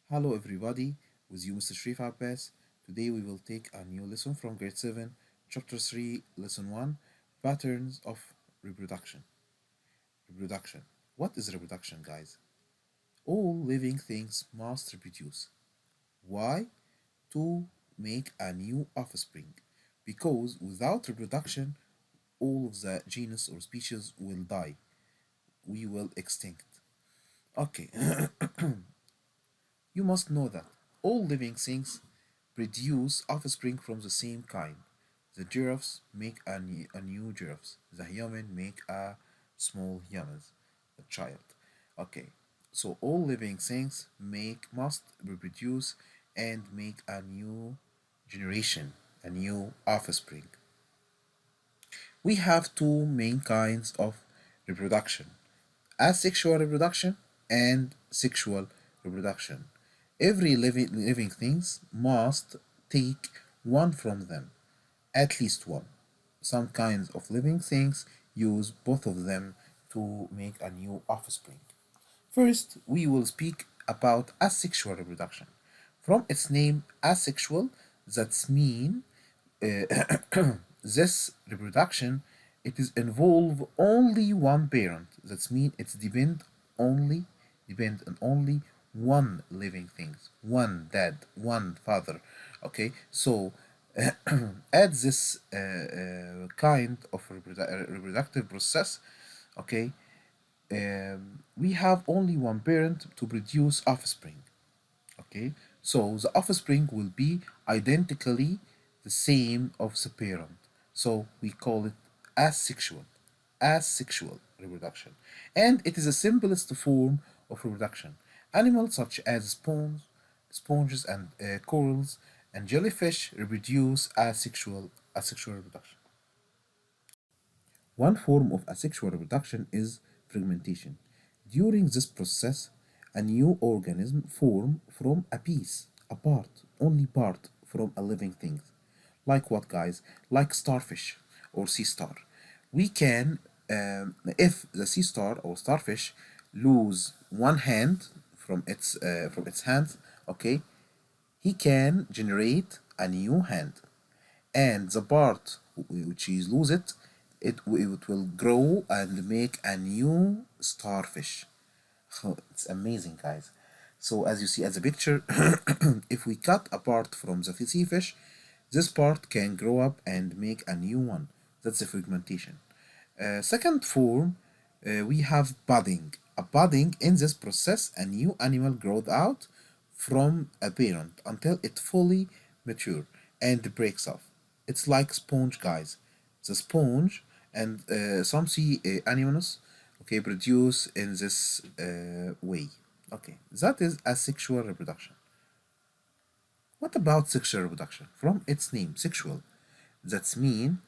Hello everybody, with you Mr. Sharif Abbas. Today we will take a new lesson from grade 7, chapter 3, lesson 1, patterns of reproduction. Reproduction. What is reproduction, guys? All living things must reproduce. Why? To make a new offspring. Because without reproduction, all of the genus or species will die. We will extinct. Okay, you must know that all living things produce offspring from the same kind. The giraffes make a new giraffes. The human make a small humans, a child. Okay, so all living things must reproduce and make a new generation, a new offspring. We have two main kinds of reproduction: asexual reproduction and sexual reproduction. Every living things must take one from them, at least one. Some kinds of living things use both of them to make a new offspring. First, we will speak about asexual reproduction. From its name, asexual, that's mean this reproduction it is involve only one parent. That's mean it's depend on only one living things, one dad, one father. Okay, so at this kind of reproductive process, okay, we have only one parent to produce offspring. Okay, so the offspring will be identically the same of the parent. So we call it asexual reproduction. And it is the simplest form of reproduction. Animals such as sponges and corals and jellyfish reproduce asexual reproduction. One form of asexual reproduction is fragmentation. During this process, a new organism forms from a piece, a part, only part from a living thing. Like what, guys? Like starfish or sea star. We can, if the sea star or starfish lose one hand from its hands, okay, he can generate a new hand, and the part which is lose it will grow and make a new starfish. It's amazing, guys. So as you see at the picture, if we cut a part from the sea fish, this part can grow up and make a new one. That's the fragmentation. Second form, we have budding. A budding, in this process, a new animal grows out from a parent until it fully mature and breaks off. It's like sponge, guys. The sponge and some sea animals, okay, produce in this way. Okay, that is asexual reproduction. What about sexual reproduction? From its name, sexual, that's mean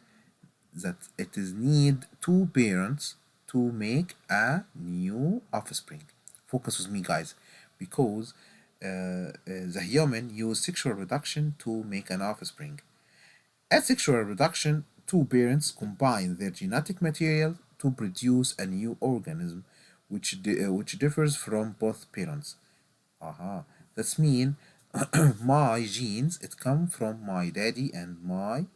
that it is need two parents to make a new offspring. Focus with me, guys, because the human use sexual reproduction to make an offspring. At sexual reproduction, two parents combine their genetic material to produce a new organism which differs from both parents. Aha, that's mean my genes it come from my daddy and my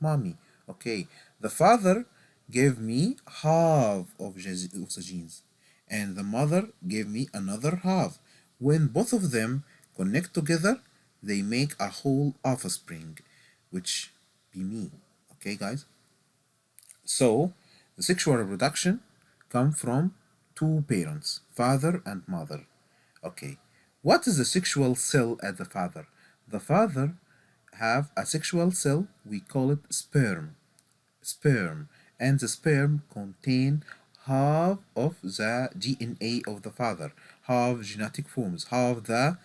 mommy. Okay, the father gave me half of the genes, and the mother gave me another half. When both of them connect together, they make a whole offspring, which be me. Okay, guys. So the sexual reproduction come from two parents, father and mother. Okay, what is the sexual cell at the father? The father have a sexual cell, we call it sperm, and the sperm contain half of the DNA of the father, half genetic forms, half the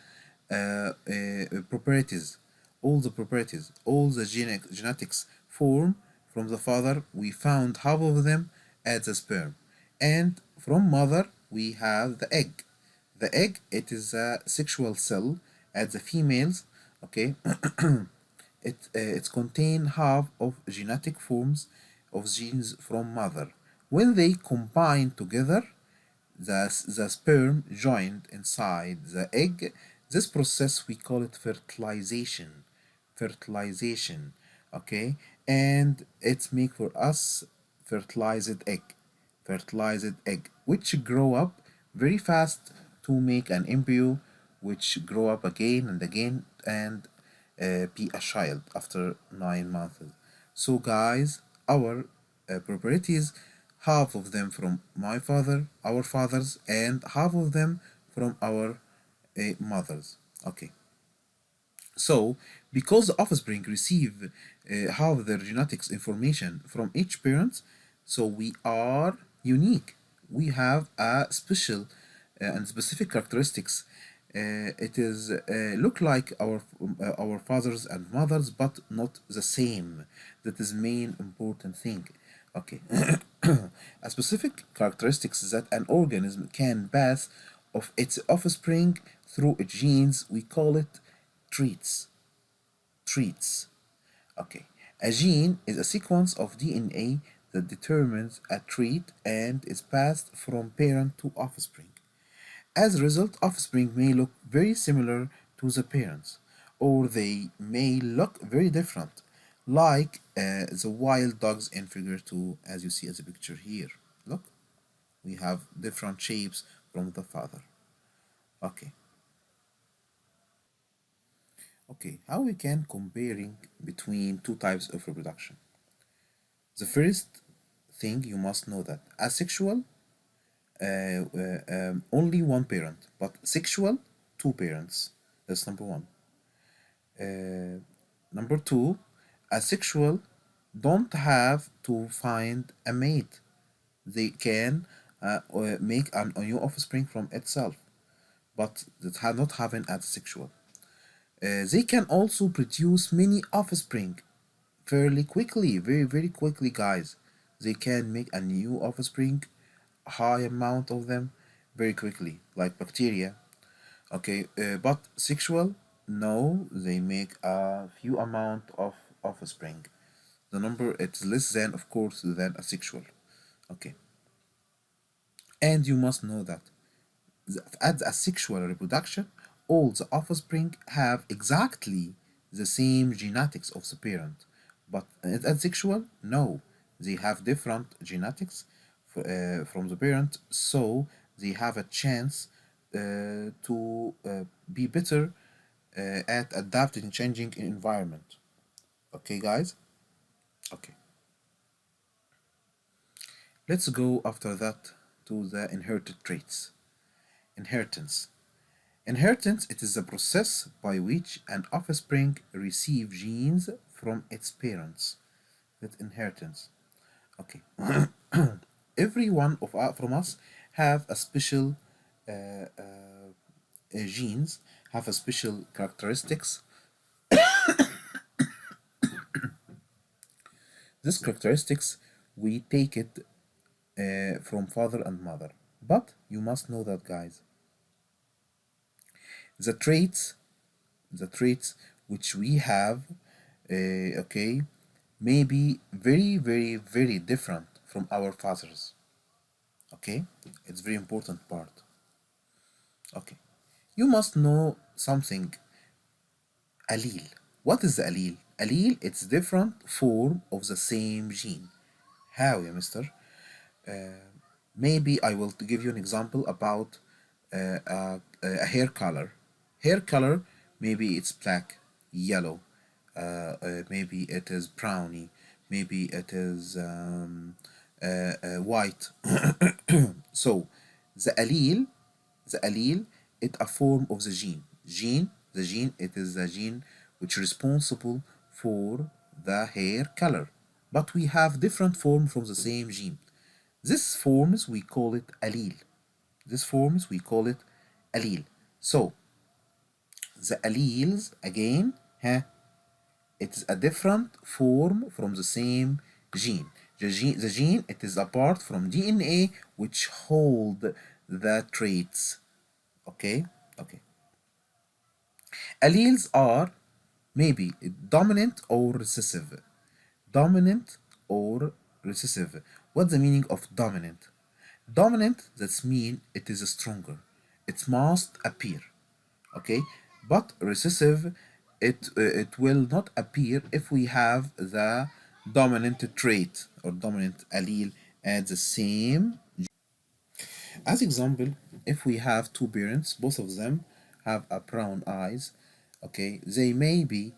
properties, all the genetics form from the father. We found half of them at the sperm, and from mother we have the egg. The egg it is a sexual cell at the females. Okay, it contain half of genetic forms of genes from mother. When they combine together, the sperm joined inside the egg. This process we call it fertilization. Fertilization, okay? And it's make for us fertilized egg. Fertilized egg, which grow up very fast to make an embryo, which grow up again and again and be a child after 9 months. So, guys, our properties, half of them from my father, our fathers, and half of them from our mothers. Okay. So, because the offspring receive half their genetics information from each parent, so we are unique. We have a special and specific characteristics. It is look like our fathers and mothers, but not the same. That is main important thing. Okay, a specific characteristics that an organism can pass of its offspring through its genes. We call it traits. Traits. Okay. A gene is a sequence of DNA that determines a trait and is passed from parent to offspring. As a result, offspring may look very similar to the parents, or they may look very different, like the wild dogs in figure 2, as you see as a picture here. Look, we have different shapes from the father. Okay. Okay, how we can comparing between two types of reproduction? The first thing you must know that asexual, only one parent, but sexual, two parents. That's number one. Number two, asexual don't have to find a mate. They can make a new offspring from itself, but that have not having asexual. They can also produce many offspring fairly quickly, very, very quickly, guys. They can make a new offspring, a high amount of them, very quickly, like bacteria. Okay, but sexual, no, they make a few amount of offspring. The number it's less than, of course, than a sexual. Okay, and you must know that at asexual reproduction, all the offspring have exactly the same genetics of the parent. But at asexual, no, they have different genetics from the parent, so they have a chance to be better at adapting and changing environment. Okay, guys? Okay. Let's go after that to the inherited traits. Inheritance. Inheritance, it is the process by which an offspring receives genes from its parents. That inheritance. Okay. Every one of from us have a special genes, have a special characteristics. This characteristics we take it from father and mother. But you must know that, guys, the traits, the traits which we have, okay, may be very, very, very different from our fathers. Okay, it's very important part. Okay, you must know something. Allele. What is the allele? Allele, it's different form of the same gene. How, yeah, mister? Maybe I will give you an example about a hair color. Hair color, maybe it's black, yellow, maybe it is browny, maybe it is white. So the allele, it a form of the gene. The gene, it is the gene which is responsible for the hair color. But we have different form from the same gene. This forms we call it allele. This forms we call it allele. So the alleles again, it is a different form from the same gene. The gene, it is apart from DNA which hold the traits. Okay, okay. Alleles are maybe dominant or recessive. Dominant or recessive. What's the meaning of dominant? Dominant, that's mean it is stronger. It must appear. Okay, but recessive, it will not appear if we have the dominant trait or dominant allele at the same. As example, if we have two parents, both of them have a brown eyes, okay, they maybe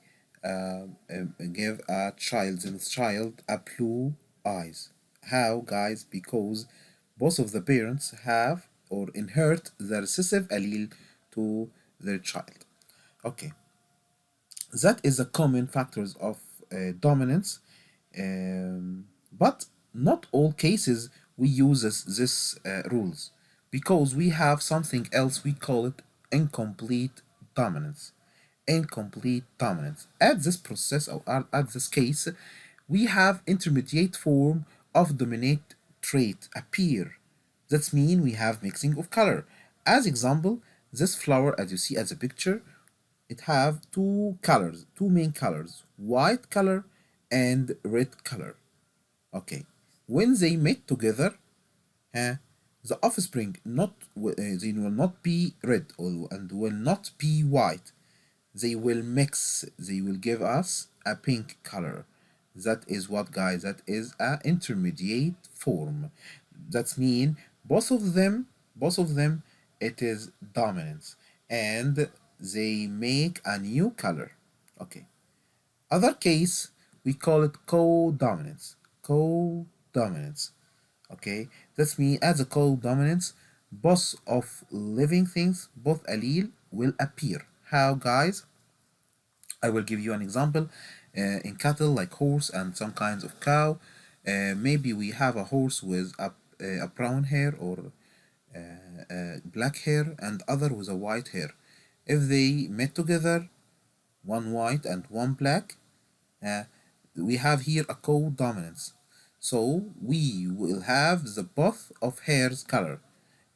give a child a blue eyes. How, guys? Because both of the parents have or inherit the recessive allele to their child. Okay, that is the common factors of dominance, but not all cases we use this rules, because we have something else we call it incomplete dominance. Incomplete dominance. At this process or at this case, we have intermediate form of dominate trait appear. That means we have mixing of color. As example, this flower, as you see as a picture, it have two colors, two main colors, white color and red color. Okay, when they met together, uh, the offspring they will not be red or, and will not be white. They will mix. They will give us a pink color. That is what, guys? That is a intermediate form. That mean both of them, it is dominance, and they make a new color. Okay. Other case, we call it co-dominance. Co-dominance. Okay, that's mean as a co-dominance, both of living things, both allele will appear. How, guys? I will give you an example. In cattle, like horse and some kinds of cow, maybe we have a horse with a brown hair or black hair and other with a white hair. If they met together, one white and one black, uh, we have here a co-dominance. So we will have the both of hairs color.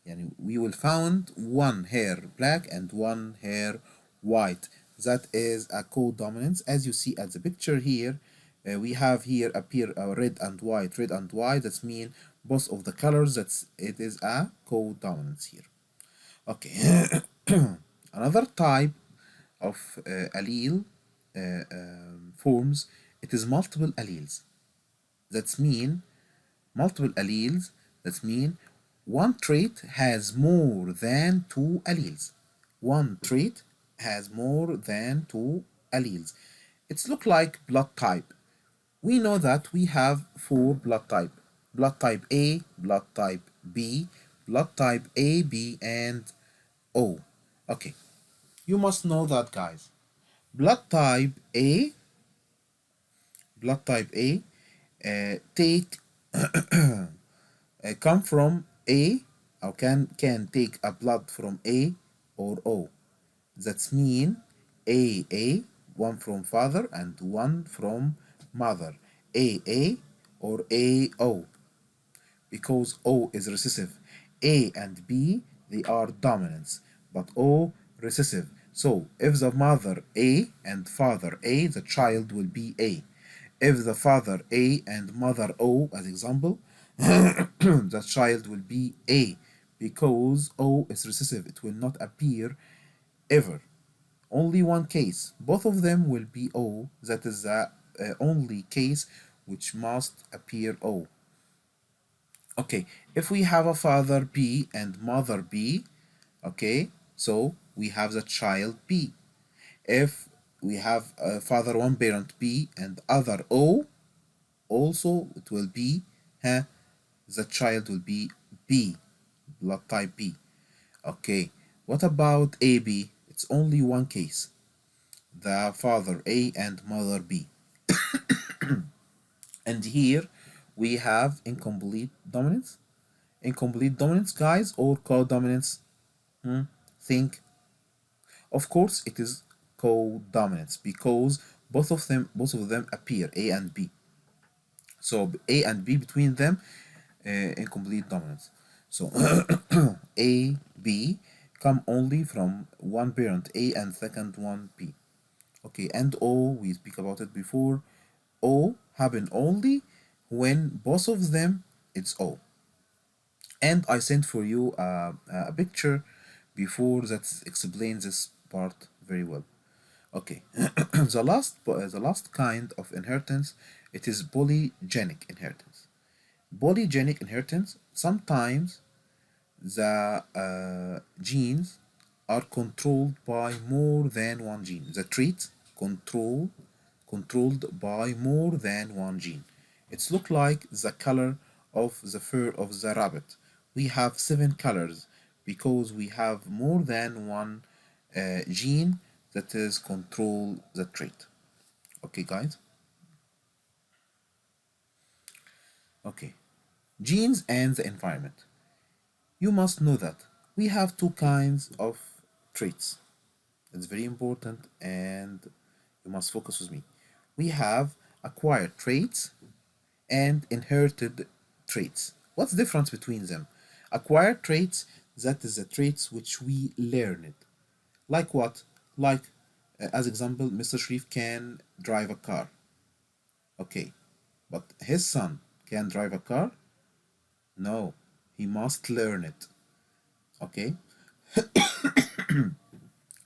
Yani we will found one hair black and one hair white. That is a co-dominance. As you see at the picture here, we have here appear red and white, red and white. That mean both of the colors. It is a co-dominance here. Okay. Another type of allele forms, it is multiple alleles. That's mean multiple alleles. That mean one trait has more than two alleles. One trait has more than two alleles. It's look like blood type. We know that we have four blood type. Blood type A, blood type B, blood type A, B, and O. Okay, you must know that, guys. Blood type A, blood type A, take come from A, or can take a blood from A or O. That's mean A, one from father and one from mother. A or AO, because O is recessive. A and B, they are dominants, but O recessive. So if the mother A and father A, the child will be A. If the father A and mother O, as example, the child will be A, because O is recessive. It will not appear ever. Only one case. Both of them will be O. That is the only case which must appear O. Okay, if we have a father B and mother B, okay, so we have the child B. If we have a father one parent B and other O, also it will be, the child will be B, blood type B. Okay, what about AB? It's only one case, the father A and mother B. And here we have incomplete dominance. Incomplete dominance, guys, or co-dominance? Think. Of course, it is co-dominance because both of them appear A and B. So A and B between them, incomplete dominance. So A, B come only from one parent A and second one B. Okay, and O, we speak about it before. O happen only when both of them it's O. And I sent for you a picture before that explains this part very well. Okay, the last kind of inheritance, it is polygenic inheritance. Polygenic inheritance, sometimes the genes are controlled by more than one gene. The traits controlled by more than one gene. It's look like the color of the fur of the rabbit. We have seven colors because we have more than one gene that is control the trait. Okay, guys. Okay, genes and the environment. You must know that we have two kinds of traits. It's very important and you must focus with me. We have acquired traits and inherited traits. What's the difference between them? Acquired traits, that is the traits which we learned. Like what? Like, as example, Mr. Sharif can drive a car. Okay, but his son can drive a car? No, he must learn it. Okay,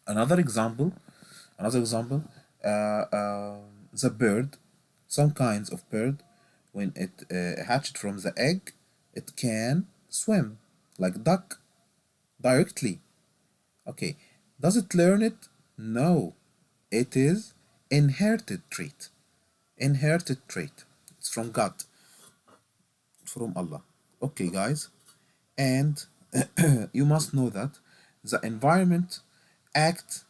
another example, another example, the bird, some kinds of bird, when it hatched from the egg, it can swim like duck directly. Okay, does it learn it? No, it is inherited trait. Inherited trait. It's from God, from Allah. Okay, guys, and you must know that the environment act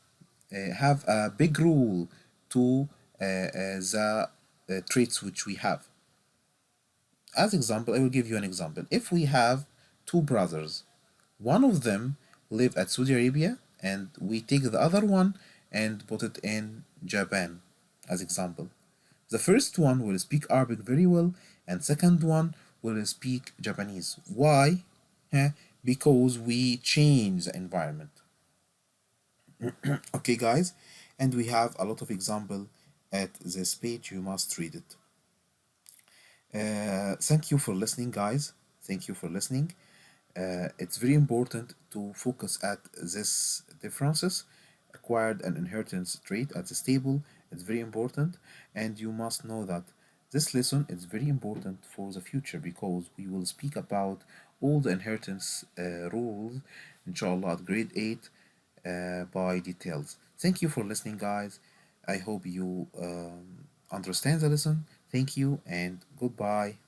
have a big role to the traits which we have. As example, I will give you an example. If we have two brothers, one of them live at Saudi Arabia and we take the other one and put it in Japan as example. The first one will speak Arabic very well and second one will speak Japanese. Why? Eh, because we change the environment. Okay, guys, and we have a lot of example at this page. You must read it. Thank you for listening, guys. Thank you for listening. It's very important to focus at this differences, acquired and inheritance trait at this table. It's very important, and you must know that this lesson is very important for the future because we will speak about all the inheritance rules, inshallah, at grade 8 by details. Thank you for listening, guys. I hope you understand the lesson. Thank you and goodbye.